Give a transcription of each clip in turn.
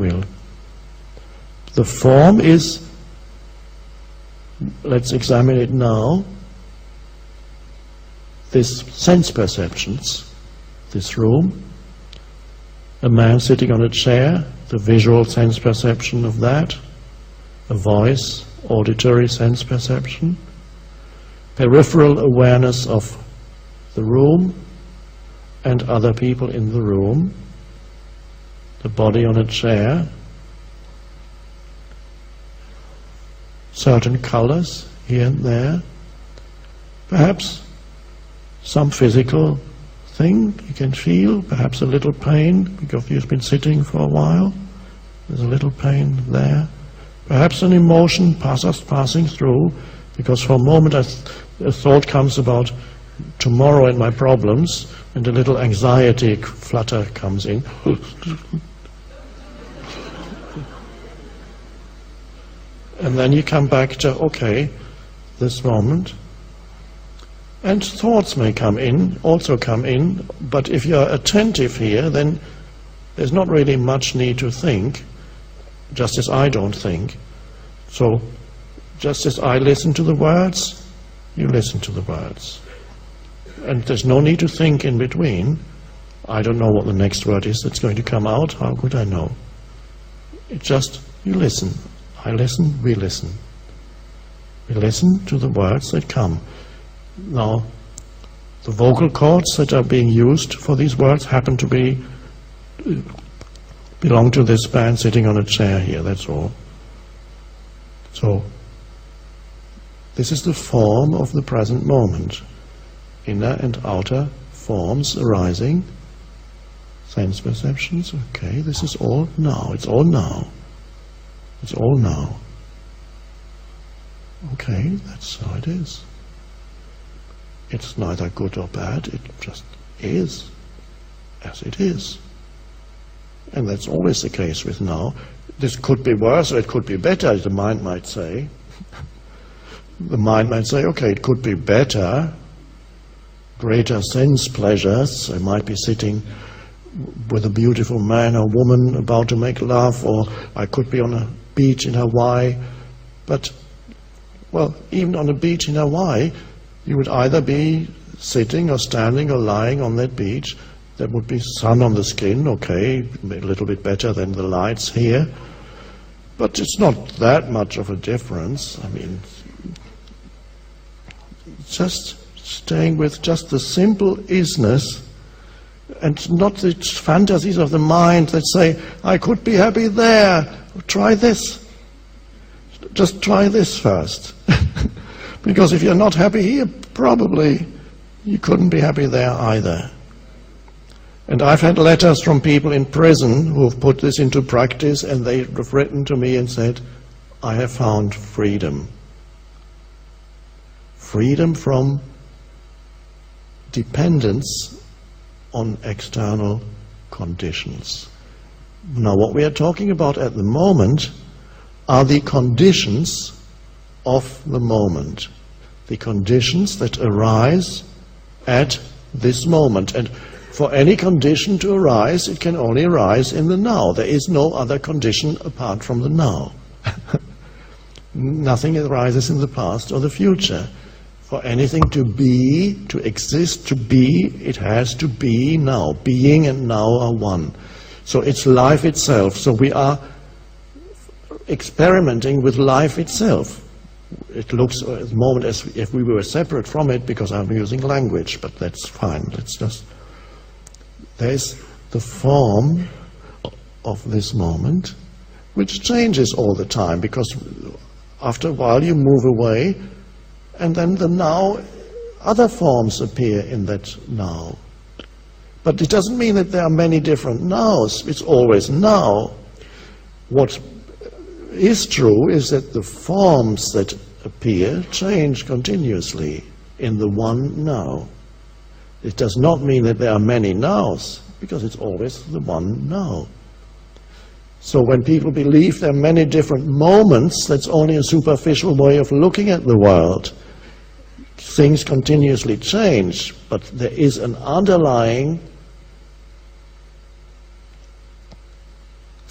will. The form is, let's examine it now, this sense perceptions, this room, a man sitting on a chair, the visual sense perception of that, a voice, auditory sense perception, peripheral awareness of the room and other people in the room, the body on a chair, certain colors here and there, perhaps some physical thing you can feel, perhaps a little pain because you've been sitting for a while, there's a little pain there, perhaps an emotion passing through, because for a moment a thought comes about tomorrow and my problems, and a little anxiety flutter comes in. And then you come back to, okay, this moment. And thoughts may also come in, but if you're attentive here, then there's not really much need to think, just as I don't think. So, just as I listen to the words, you listen to the words. And there's no need to think in between. I don't know what the next word is that's going to come out, how could I know? It's just, you listen. I listen, we listen. We listen to the words that come. Now, the vocal cords that are being used for these words happen to belong to this man sitting on a chair here, that's all. So, this is the form of the present moment. Inner and outer forms arising, sense perceptions, okay, this is all now, it's all now. It's all now. Okay, that's how it is. It's neither good or bad, it just is as it is. And that's always the case with now. This could be worse or it could be better, the mind might say. The mind might say, okay, it could be better, greater sense pleasures. I might be sitting with a beautiful man or woman about to make love, or I could be on a beach in Hawaii. But, well, even on a beach in Hawaii, you would either be sitting or standing or lying on that beach. There would be sun on the skin, okay, a little bit better than the lights here. But it's not that much of a difference. I mean, just staying with just the simple isness and not the fantasies of the mind that say, I could be happy there, try this. Just try this first. Because if you're not happy here, probably you couldn't be happy there either. And I've had letters from people in prison who have put this into practice, and they have written to me and said, I have found freedom. Freedom from dependence on external conditions. Now, what we are talking about at the moment are the conditions of the moment, the conditions that arise at this moment. And for any condition to arise, it can only arise in the now. There is no other condition apart from the now. Nothing arises in the past or the future. For anything to be, to exist, to be, it has to be now. Being and now are one. So it's life itself. So we are experimenting with life itself. It looks at the moment as if we were separate from it because I'm using language, but that's fine. Let's just... There's the form of this moment, which changes all the time, because after a while you move away, and then the now, other forms appear in that now. But it doesn't mean that there are many different nows. It's always now. What is true is that the forms that appear change continuously in the one now. It does not mean that there are many nows, because it's always the one now. So when people believe there are many different moments, that's only a superficial way of looking at the world. Things continuously change, but there is an underlying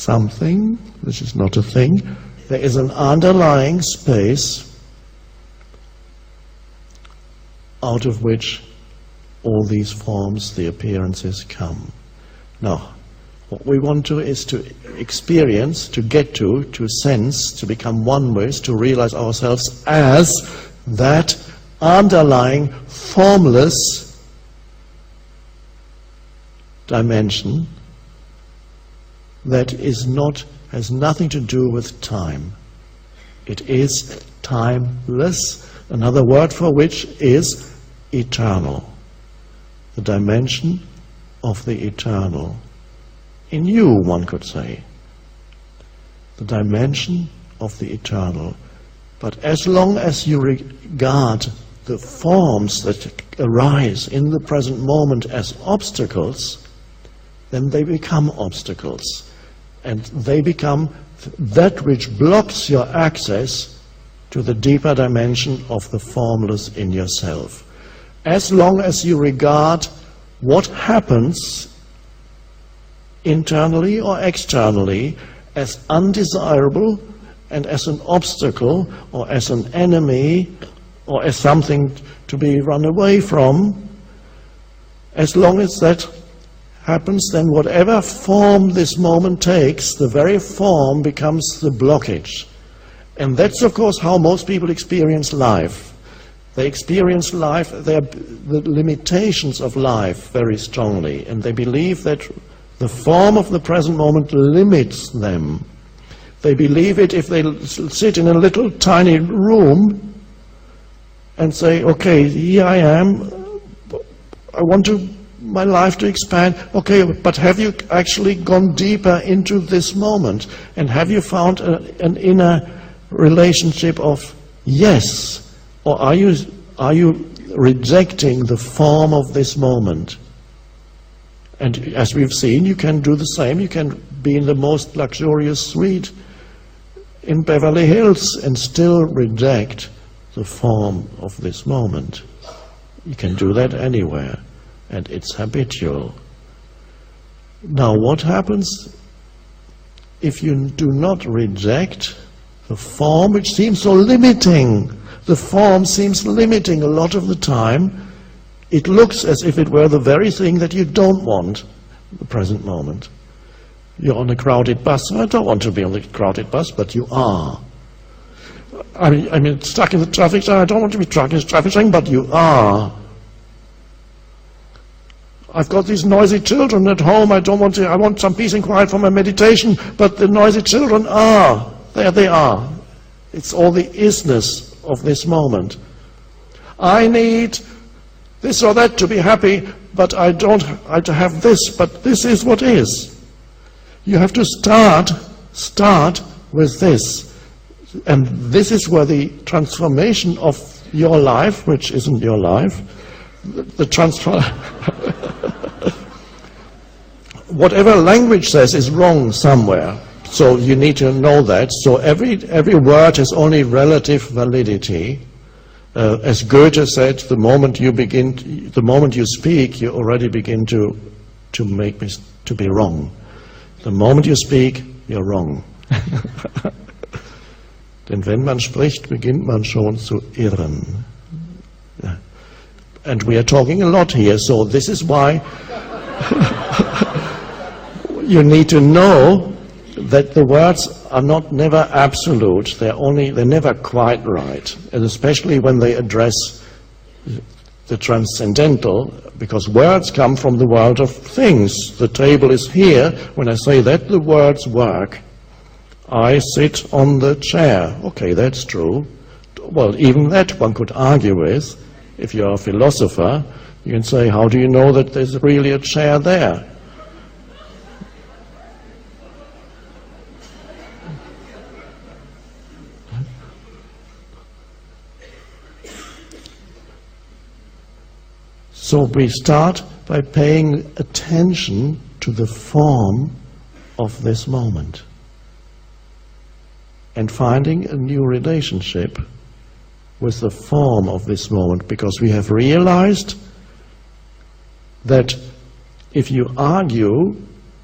something, which is not a thing. There is an underlying space out of which all these forms, the appearances, come. Now, what we want to is to experience, to get to sense, to become one with, to realize ourselves as that underlying formless dimension that is not, has nothing to do with time. It is timeless, another word for which is eternal. The dimension of the eternal. In you, one could say. The dimension of the eternal. But as long as you regard the forms that arise in the present moment as obstacles, then they become obstacles. And they become that which blocks your access to the deeper dimension of the formless in yourself. As long as you regard what happens internally or externally as undesirable and as an obstacle or as an enemy or as something to be run away from, as long as that happens, then whatever form this moment takes, the very form becomes the blockage. And that's of course how most people experience life. They experience life, the limitations of life very strongly, and they believe that the form of the present moment limits them. They believe it if they sit in a little tiny room and say, okay, here I am, I want my life to expand. Okay, but have you actually gone deeper into this moment? And have you found an inner relationship of yes? Or are you rejecting the form of this moment? And as we've seen, you can do the same. You can be in the most luxurious suite in Beverly Hills and still reject the form of this moment. You can do that anywhere, and it's habitual. Now, what happens if you do not reject the form which seems so limiting? The form seems limiting a lot of the time. It looks as if it were the very thing that you don't want at the present moment. You're on a crowded bus. I don't want to be on the crowded bus, but you are. I mean, stuck in the traffic jam. I don't want to be stuck in the traffic jam, but you are. I've got these noisy children at home. I want some peace and quiet for my meditation, but the noisy children are. There they are. It's all the isness of this moment. I need this or that to be happy, but I have this, but this is what is. You have to start with this. And this is where the transformation of your life, which isn't your life, whatever language says is wrong somewhere. So you need to know that. So every word has only relative validity. As Goethe said, the moment you speak, you already begin to be wrong. The moment you speak, you're wrong. Denn wenn man spricht, beginnt man schon zu irren. And we are talking a lot here, so this is why you need to know that the words are never absolute. They're never quite right, and especially when they address the transcendental, because words come from the world of things. The table is here. When I say that, the words work. I sit on the chair. Okay, that's true. Well, even that one could argue with. If you're a philosopher, you can say, how do you know that there's really a chair there? So we start by paying attention to the form of this moment and finding a new relationship with the form of this moment, because we have realized that if you argue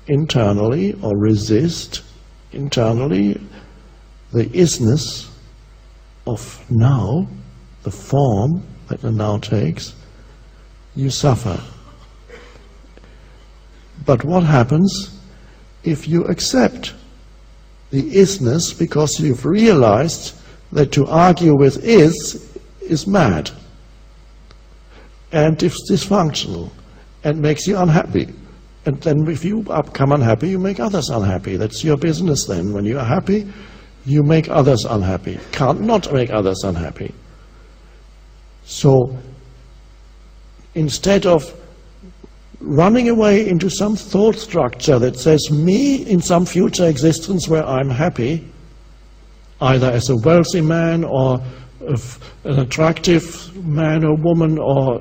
internally or resist, internally, the isness of now, the form that the now takes, you suffer. But what happens if you accept the isness because you've realized that to argue with is mad and dysfunctional and makes you unhappy? And then if you become unhappy, you make others unhappy. That's your business then. When you are happy, you make others unhappy. Can't not make others unhappy. So instead of running away into some thought structure that says me in some future existence where I'm happy, either as a wealthy man or an attractive man or woman or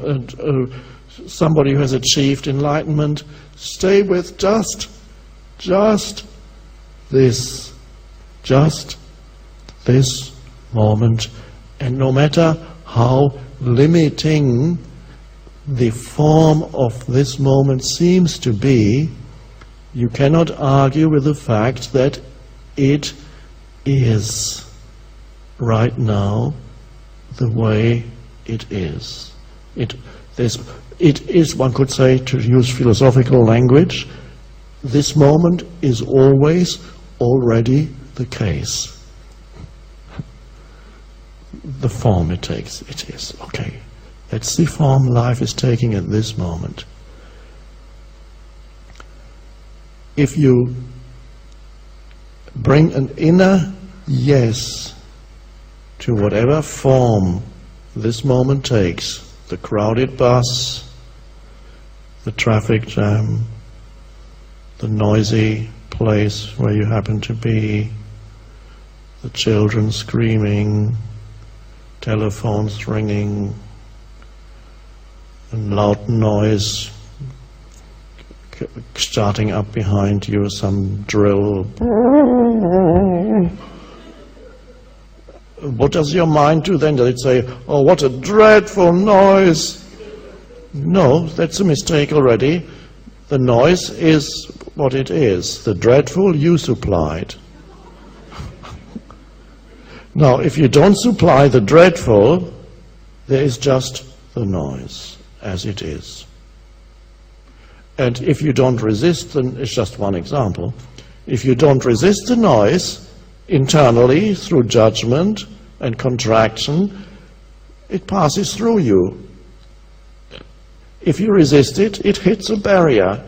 somebody who has achieved enlightenment, stay with just this moment, and no matter how limiting the form of this moment seems to be, you cannot argue with the fact that it is right now the way it is. It is, one could say, to use philosophical language, this moment is always already the case. The form it takes, it is. Okay. That's the form life is taking at this moment. If you bring an inner yes to whatever form this moment takes, the crowded bus, the traffic jam, the noisy place where you happen to be, the children screaming, telephones ringing, and loud noise starting up behind you, some drill. What does your mind do then? Does it say, oh, what a dreadful noise? No, that's a mistake already. The noise is what it is. The dreadful you supplied. Now, if you don't supply the dreadful, there is just the noise as it is. And if you don't resist, then it's just one example. If you don't resist the noise internally through judgment and contraction, it passes through you. If you resist it, it hits a barrier.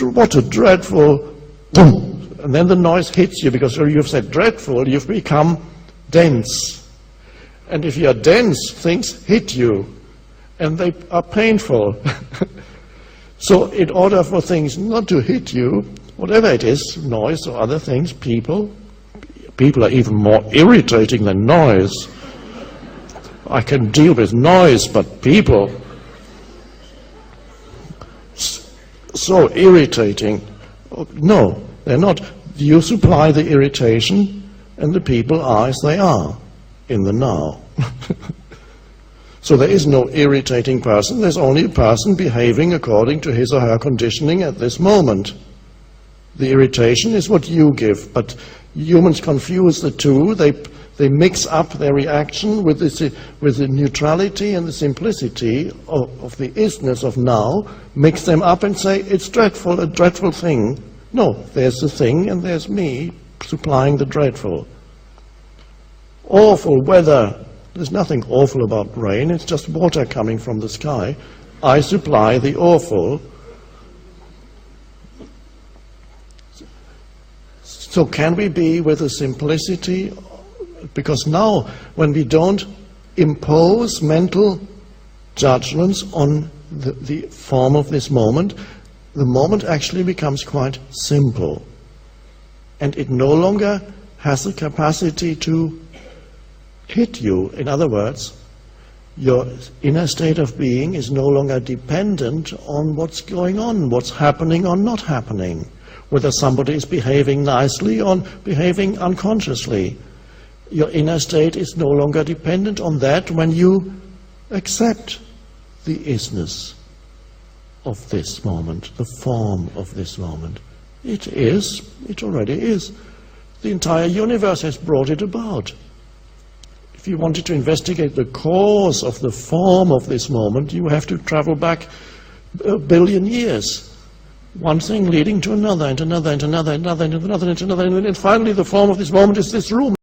What a dreadful boom! And then the noise hits you because you've said dreadful, you've become dense. And if you're dense, things hit you. And they are painful. So in order for things not to hit you, whatever it is, noise or other things, people are even more irritating than noise. I can deal with noise, but people, so irritating. No, they're not. You supply the irritation, and the people are as they are in the now. So there is no irritating person, there's only a person behaving according to his or her conditioning at this moment. The irritation is what you give, but humans confuse the two. They mix up their reaction with the neutrality and the simplicity of the isness of now, mix them up and say, it's dreadful, a dreadful thing. No, there's the thing and there's me supplying the dreadful. Awful weather. There's nothing awful about rain, it's just water coming from the sky. I supply the awful. So can we be with a simplicity? Because now, when we don't impose mental judgments on the form of this moment, the moment actually becomes quite simple. And it no longer has the capacity to hit you. In other words, your inner state of being is no longer dependent on what's going on, what's happening or not happening, whether somebody is behaving nicely or behaving unconsciously. Your inner state is no longer dependent on that when you accept the isness of this moment, the form of this moment. It is, it already is. The entire universe has brought it about. If you wanted to investigate the cause of the form of this moment, you have to travel back a billion years. One thing leading to another, and another, and another, and another, and another, and another, and finally the form of this moment is this room.